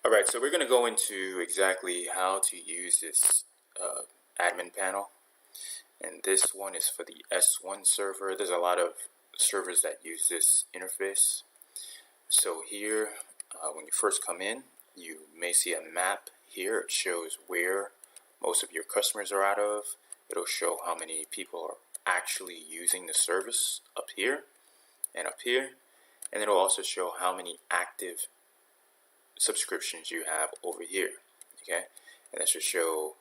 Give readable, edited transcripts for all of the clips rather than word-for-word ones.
Alright, so we're going to go into exactly how to use this admin panel. And this one is for the S1 server. There's a lot of servers that use this interface. So here, when you first come in, you may see a map here. It shows where most of your customers are out of. It'll show how many people are actually using the service up here and up here. And it'll also show how many active subscriptions you have over here. Okay, and that should show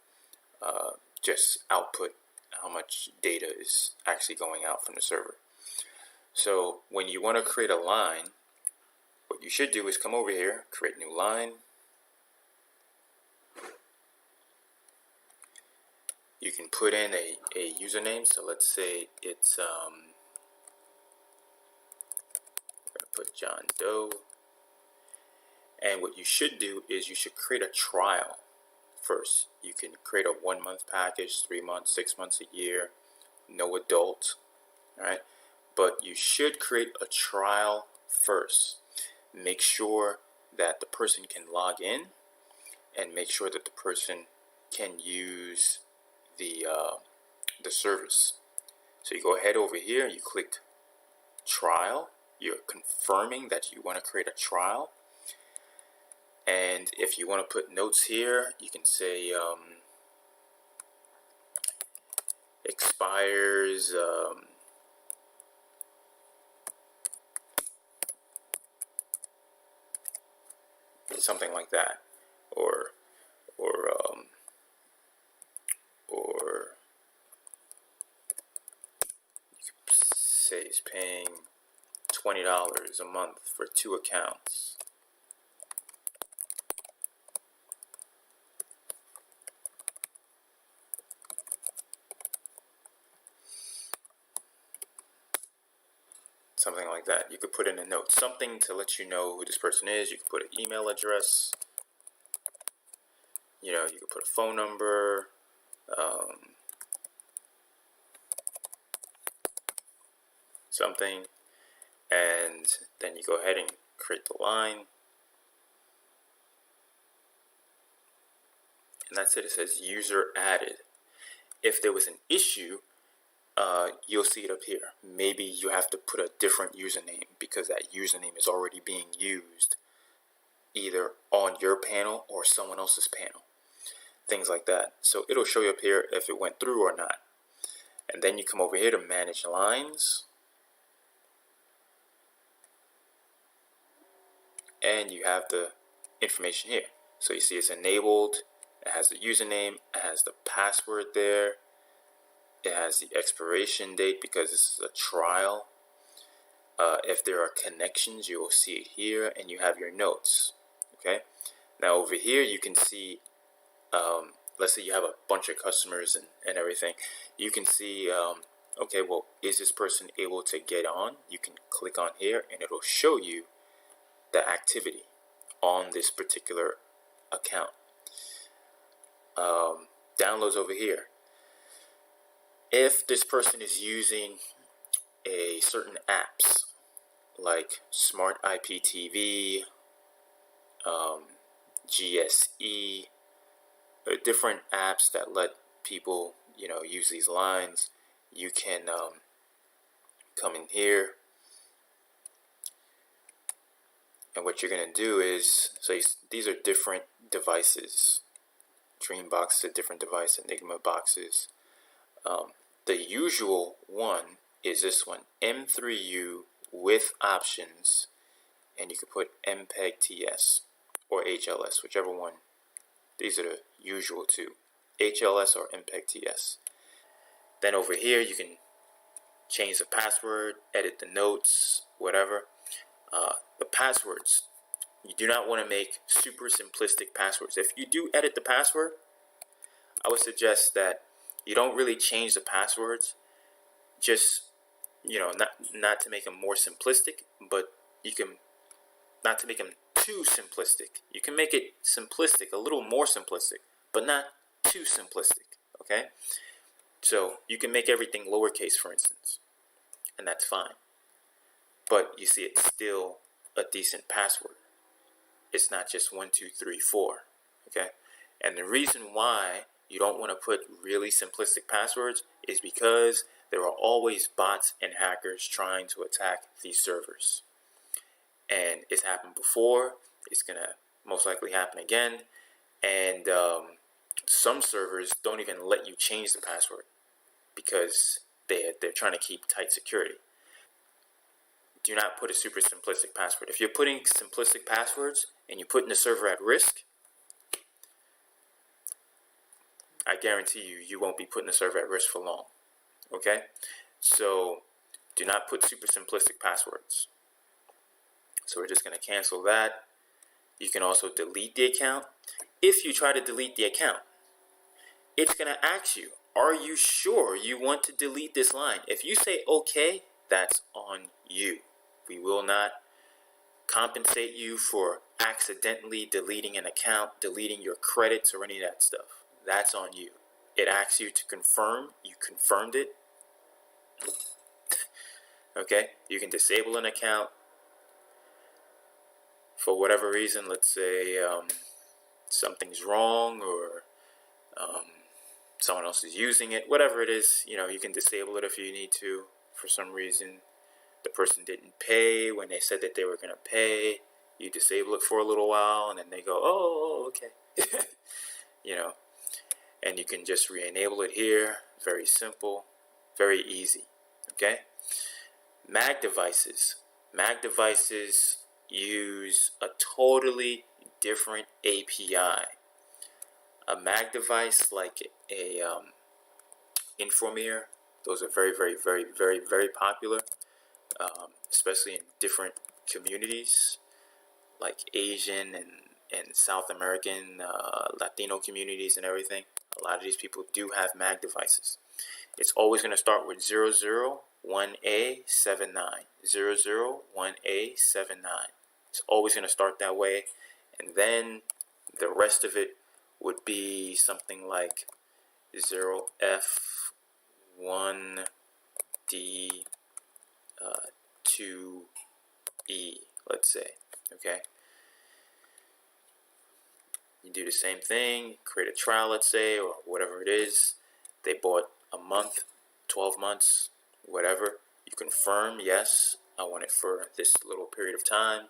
just output, how much data is actually going out from the server. So when you want to create a line, what you should do is come over here, create new line. You can put in a username. So let's say it's I'm gonna put John Doe. And what you should do is you should create a trial first. You can create a 1 month package, 3 months, 6 months, a year, no adult, all right? But you should create a trial first. Make sure that the person can log in and make sure that the person can use the service. So you go ahead over here, you click trial, you're confirming that you want to create a trial. And if you want to put notes here, you can say expires something like that, or you could say he's paying $20 a month for 2 accounts. Something like that. You could put in a note, something to let you know who this person is. You could put an email address. You know, you could put a phone number. Something. And then you go ahead and create the line. And that's it. It says user added. If there was an issue, you'll see it up here. Maybe you have to put a different username because that username is already being used either on your panel or someone else's panel. Things like that. So it'll show you up here if it went through or not. And then you come over here to manage lines. And you have the information here. So you see it's enabled. It has the username. It has the password there. It has the expiration date because this is a trial. If there are connections, you will see it here, and you have your notes. Okay. Now over here, you can see, let's say you have a bunch of customers and everything. You can see, okay, well, is this person able to get on? You can click on here, and it'll show you the activity on this particular account. Downloads over here. If this person is using a certain apps like Smart IPTV, GSE, different apps that let people, use these lines, you can come in here. And what you're going to do is, so these are different devices. Dreambox is a different device, Enigma boxes. The usual one is this one, M3U with options, and you can put MPEG TS or HLS, whichever one. These are the usual two, HLS or MPEG TS. Then over here you can change the password, edit the notes, whatever. The passwords, you do not want to make super simplistic passwords. If you do edit the password, I would suggest that you don't really change the passwords, just, not to make them more simplistic, but you can, not to make them too simplistic. You can make it simplistic, a little more simplistic, but not too simplistic, okay? So you can make everything lowercase, for instance, and that's fine. But you see, it's still a decent password. it's not just 1, 2, 3, 4. Okay, and the reason why you don't want to put really simplistic passwords is because there are always bots and hackers trying to attack these servers. And it's happened before, it's going to most likely happen again. And some servers don't even let you change the password because they're trying to keep tight security. Do not put a super simplistic password. If you're putting simplistic passwords and you're putting the server at risk, I guarantee you won't be putting the server at risk for long. Okay? So do not put super simplistic passwords. So we're just going to cancel that. You can also delete the account. If you try to delete the account, it's going to ask you, are you sure you want to delete this line? If you say okay, that's on you. We will not compensate you for accidentally deleting an account, deleting your credits, or any of that stuff. That's on you. It asks you to confirm. You confirmed it. Okay? You can disable an account for whatever reason. Let's say something's wrong, or someone else is using it. Whatever it is, you can disable it if you need to. For some reason, the person didn't pay when they said that they were going to pay. You disable it for a little while, and then they go, oh, okay. And you can just re-enable it here. Very simple, very easy. Okay? Mag devices. Mag devices use a totally different API. A mag device like a Informier, those are very, very, very, very, very popular, especially in different communities like Asian and South American, Latino communities and everything. A lot of these people do have mag devices. It's always going to start with 001A79. 001A79. It's always going to start that way. And then the rest of it would be something like 0F1D2E, let's say. Okay? You do the same thing, create a trial, let's say, or whatever it is. They bought a month, 12 months, whatever. You confirm, yes, I want it for this little period of time.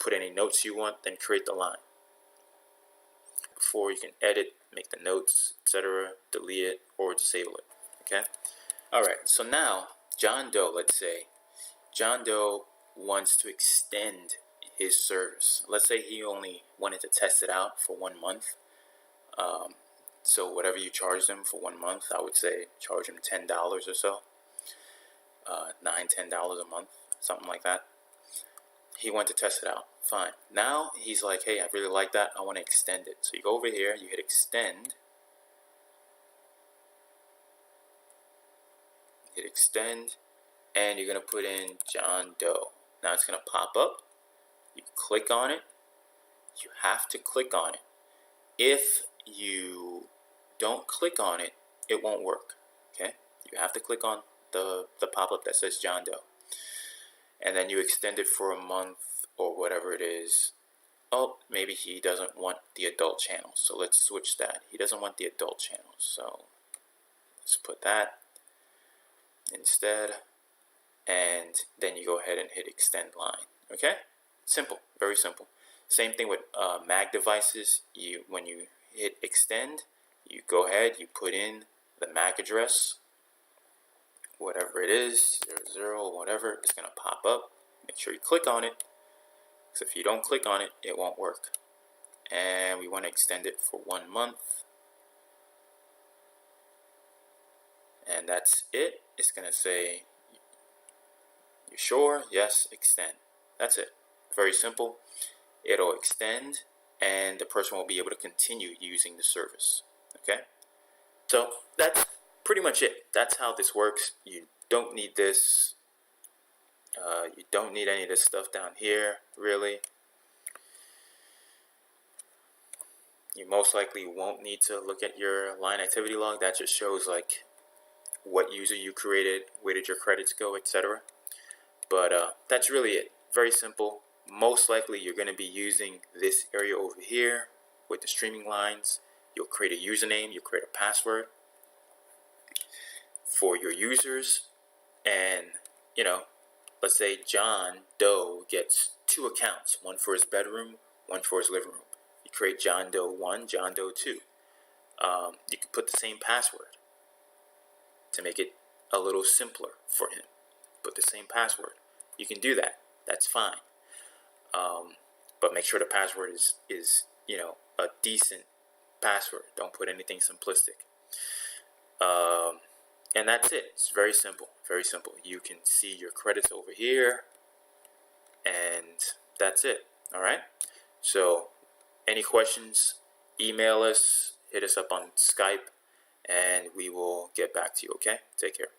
Put any notes you want, then create the line. Before you can edit, make the notes, etc., delete it, or disable it. Okay? Alright, so now, John Doe, let's say. John Doe wants to extend his service. Let's say he only wanted to test it out for 1 month. So whatever you charge them for 1 month, I would say charge him $10 or so. $9-10 a month, something like that. He went to test it out. Fine. Now he's like, hey, I really like that. I want to extend it. So you go over here, you hit extend. Hit extend, and you're going to put in John Doe. Now it's going to pop up. You click on it. You have to click on it. If you don't click on it, it won't work. Okay? You have to click on the pop-up that says John Doe. And then you extend it for a month or whatever it is. Oh, maybe he doesn't want the adult channel. So let's switch that. He doesn't want the adult channel. So let's put that instead. And then you go ahead and hit extend line. Okay? Simple. Very simple. Same thing with mag devices. When you hit extend, you go ahead, you put in the MAC address, whatever it is, 00, whatever, it's going to pop up. Make sure you click on it, because if you don't click on it, it won't work. And we want to extend it for 1 month. And that's it. It's going to say, you sure? Yes, extend. That's it. Very simple. It'll extend, and the person will be able to continue using the service. Okay? So that's pretty much it. That's how this works. You don't need this. You don't need any of this stuff down here, really. You most likely won't need to look at your line activity log. That just shows like what user you created, where did your credits go, etc. But that's really it. Very simple. most likely you're going to be using this area over here with the streaming lines. You'll create a username, you'll create a password for your users, and let's say John Doe gets 2 accounts, one for his bedroom, one for his living room. You create John Doe 1, John Doe 2. You can put the same password to make it a little simpler for him. Put the same password. You can do that. That's fine. But make sure the password is a decent password. Don't put anything simplistic. And that's it. It's very simple. Very simple. You can see your credits over here, and that's it. All right. So, any questions? Email us. Hit us up on Skype, and we will get back to you. Okay. Take care.